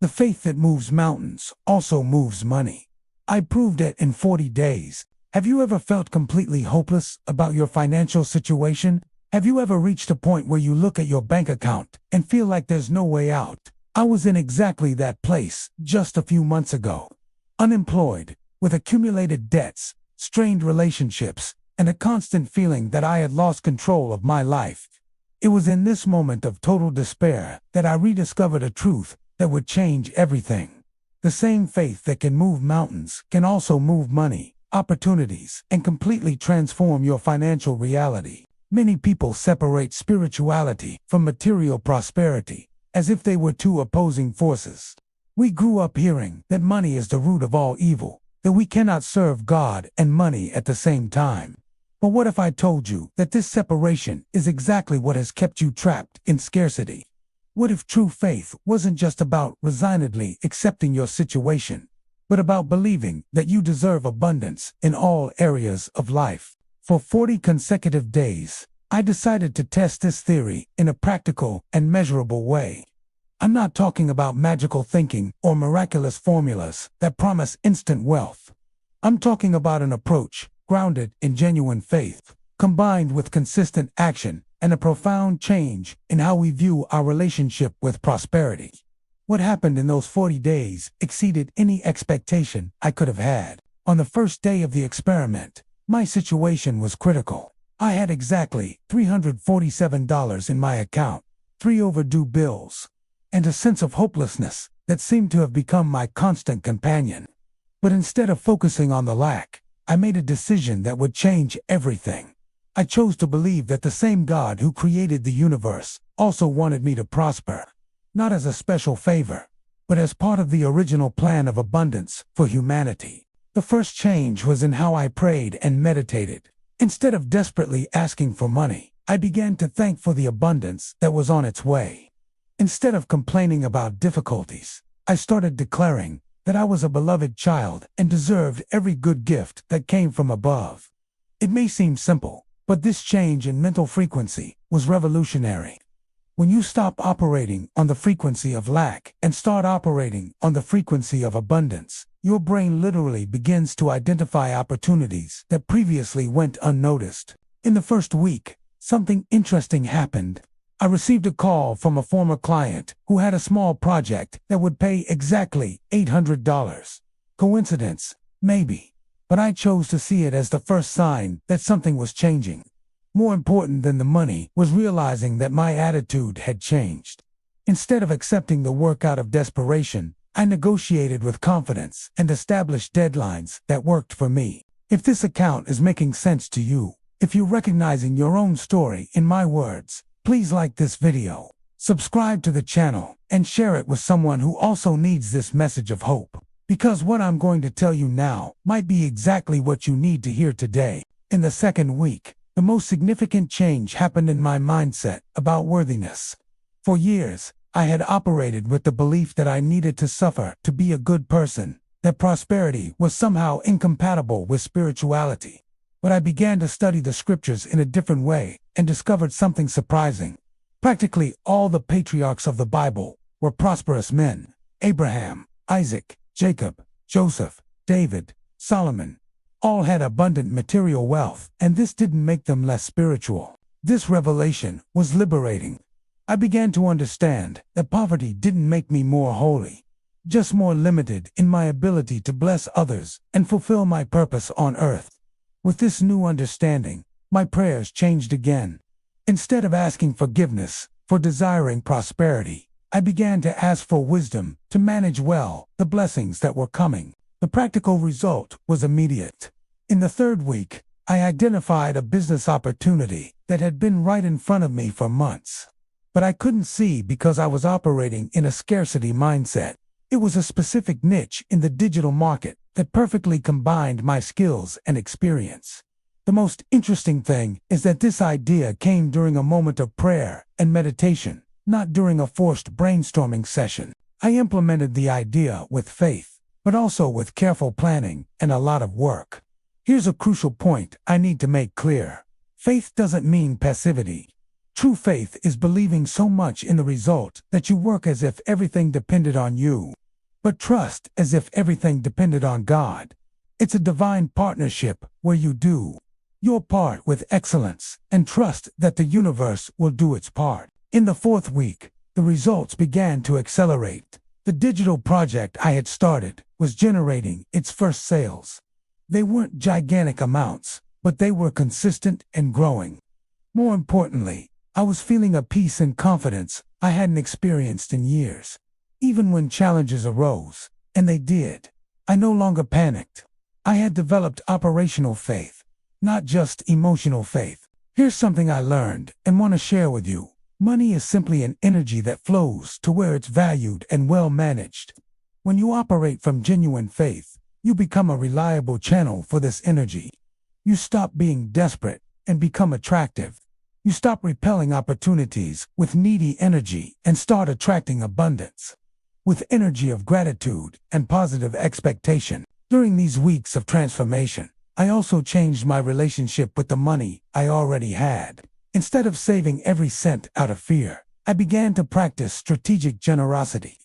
The faith that moves mountains also moves money. I proved it in 40 days. Have you ever felt completely hopeless about your financial situation? Have you ever reached a point where you look at your bank account and feel like there's no way out? I was in exactly that place just a few months ago. Unemployed, with accumulated debts, strained relationships, and a constant feeling that I had lost control of my life. It was in this moment of total despair that I rediscovered a truth that would change everything. The same faith that can move mountains can also move money, opportunities, and completely transform your financial reality. Many people separate spirituality from material prosperity, as if they were two opposing forces. We grew up hearing that money is the root of all evil, that we cannot serve God and money at the same time. But what if I told you that this separation is exactly what has kept you trapped in scarcity? What if true faith wasn't just about resignedly accepting your situation, but about believing that you deserve abundance in all areas of life? For 40 consecutive days, I decided to test this theory in a practical and measurable way. I'm not talking about magical thinking or miraculous formulas that promise instant wealth. I'm talking about an approach grounded in genuine faith, combined with consistent action and a profound change in how we view our relationship with prosperity. What happened in those 40 days exceeded any expectation I could have had. On the first day of the experiment, my situation was critical. I had exactly $347 in my account, 3 overdue bills, and a sense of hopelessness that seemed to have become my constant companion. But instead of focusing on the lack, I made a decision that would change everything. I chose to believe that the same God who created the universe also wanted me to prosper, not as a special favor, but as part of the original plan of abundance for humanity. The first change was in how I prayed and meditated. Instead of desperately asking for money, I began to thank for the abundance that was on its way. Instead of complaining about difficulties, I started declaring that I was a beloved child and deserved every good gift that came from above. It may seem simple, but this change in mental frequency was revolutionary. When you stop operating on the frequency of lack and start operating on the frequency of abundance, your brain literally begins to identify opportunities that previously went unnoticed. In the first week, something interesting happened. I received a call from a former client who had a small project that would pay exactly $800. Coincidence? Maybe. But I chose to see it as the first sign that something was changing. More important than the money was realizing that my attitude had changed. Instead of accepting the work out of desperation, I negotiated with confidence and established deadlines that worked for me. If this account is making sense to you, if you're recognizing your own story in my words, please like this video, subscribe to the channel, and share it with someone who also needs this message of hope. Because what I'm going to tell you now might be exactly what you need to hear today. In the second week, the most significant change happened in my mindset about worthiness. For years, I had operated with the belief that I needed to suffer to be a good person, that prosperity was somehow incompatible with spirituality. But I began to study the scriptures in a different way and discovered something surprising. Practically all the patriarchs of the Bible were prosperous men: Abraham, Isaac, Jacob, Joseph, David, Solomon. All had abundant material wealth, and this didn't make them less spiritual. This revelation was liberating. I began to understand that poverty didn't make me more holy, just more limited in my ability to bless others and fulfill my purpose on earth. With this new understanding, my prayers changed again. Instead of asking forgiveness for desiring prosperity, I began to ask for wisdom to manage well the blessings that were coming. The practical result was immediate. In the third week, I identified a business opportunity that had been right in front of me for months. But I couldn't see because I was operating in a scarcity mindset. It was a specific niche in the digital market that perfectly combined my skills and experience. The most interesting thing is that this idea came during a moment of prayer and meditation, not during a forced brainstorming session. I implemented the idea with faith, but also with careful planning and a lot of work. Here's a crucial point I need to make clear. Faith doesn't mean passivity. True faith is believing so much in the result that you work as if everything depended on you, but trust as if everything depended on God. It's a divine partnership where you do your part with excellence and trust that the universe will do its part. In the fourth week, the results began to accelerate. The digital project I had started was generating its first sales. They weren't gigantic amounts, but they were consistent and growing. More importantly, I was feeling a peace and confidence I hadn't experienced in years. Even when challenges arose, and they did, I no longer panicked. I had developed operational faith, not just emotional faith. Here's something I learned and want to share with you. Money is simply an energy that flows to where it's valued and well managed. When you operate from genuine faith, you become a reliable channel for this energy. You stop being desperate and become attractive. You stop repelling opportunities with needy energy and start attracting abundance with energy of gratitude and positive expectation. During these weeks of transformation, I also changed my relationship with the money I already had. Instead of saving every cent out of fear, I began to practice strategic generosity.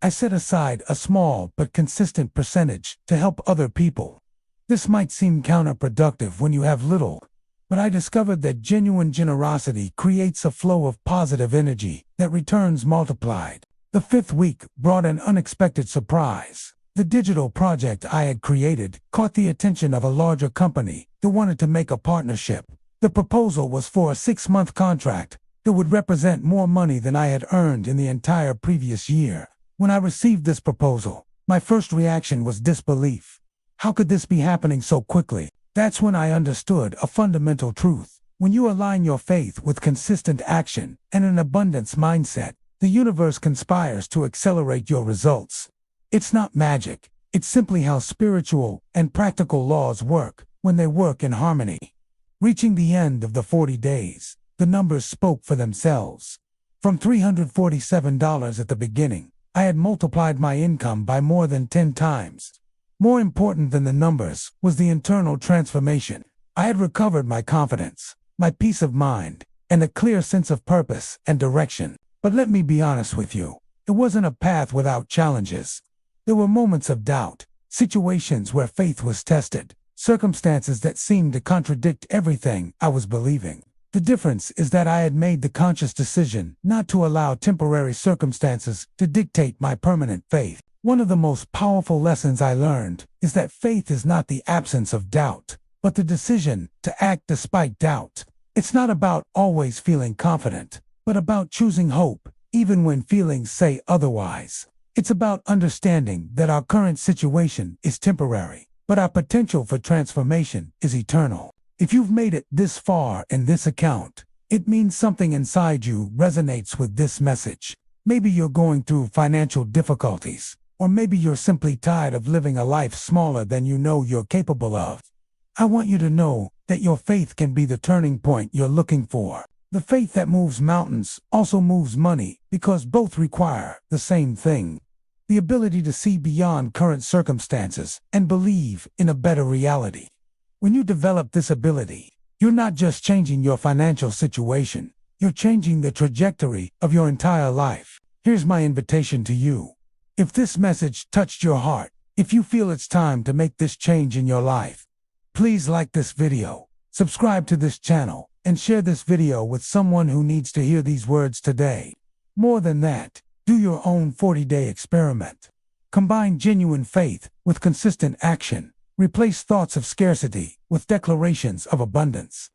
I set aside a small but consistent percentage to help other people. This might seem counterproductive when you have little, but I discovered that genuine generosity creates a flow of positive energy that returns multiplied. The fifth week brought an unexpected surprise. The digital project I had created caught the attention of a larger company that wanted to make a partnership. The proposal was for a 6-month contract that would represent more money than I had earned in the entire previous year. When I received this proposal, my first reaction was disbelief. How could this be happening so quickly? That's when I understood a fundamental truth. When you align your faith with consistent action and an abundance mindset, the universe conspires to accelerate your results. It's not magic. It's simply how spiritual and practical laws work when they work in harmony. Reaching the end of the 40 days, the numbers spoke for themselves. From $347 at the beginning, I had multiplied my income by more than 10 times. More important than the numbers was the internal transformation. I had recovered my confidence, my peace of mind, and a clear sense of purpose and direction. But let me be honest with you, it wasn't a path without challenges. There were moments of doubt, situations where faith was tested, circumstances that seemed to contradict everything I was believing. The difference is that I had made the conscious decision not to allow temporary circumstances to dictate my permanent faith. One of the most powerful lessons I learned is that faith is not the absence of doubt, but the decision to act despite doubt. It's not about always feeling confident, but about choosing hope, even when feelings say otherwise. It's about understanding that our current situation is temporary, but our potential for transformation is eternal. If you've made it this far in this account, it means something inside you resonates with this message. Maybe you're going through financial difficulties, or maybe you're simply tired of living a life smaller than you know you're capable of. I want you to know that your faith can be the turning point you're looking for. The faith that moves mountains also moves money because both require the same thing: the ability to see beyond current circumstances and believe in a better reality. When you develop this ability, you're not just changing your financial situation, you're changing the trajectory of your entire life. Here's my invitation to you. If this message touched your heart, if you feel it's time to make this change in your life, please like this video, subscribe to this channel, and share this video with someone who needs to hear these words today. More than that, do your own 40-day experiment. Combine genuine faith with consistent action. Replace thoughts of scarcity with declarations of abundance.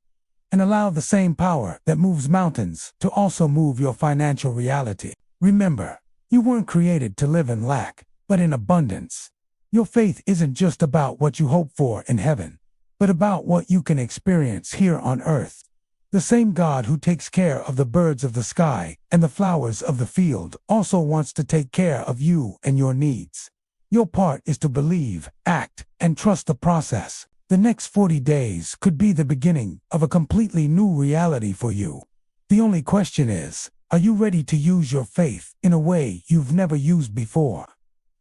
And allow the same power that moves mountains to also move your financial reality. Remember, you weren't created to live in lack, but in abundance. Your faith isn't just about what you hope for in heaven, but about what you can experience here on earth. The same God who takes care of the birds of the sky and the flowers of the field also wants to take care of you and your needs. Your part is to believe, act, and trust the process. The next 40 days could be the beginning of a completely new reality for you. The only question is, are you ready to use your faith in a way you've never used before?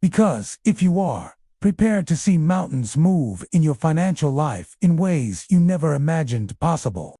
Because if you are, prepare to see mountains move in your financial life in ways you never imagined possible.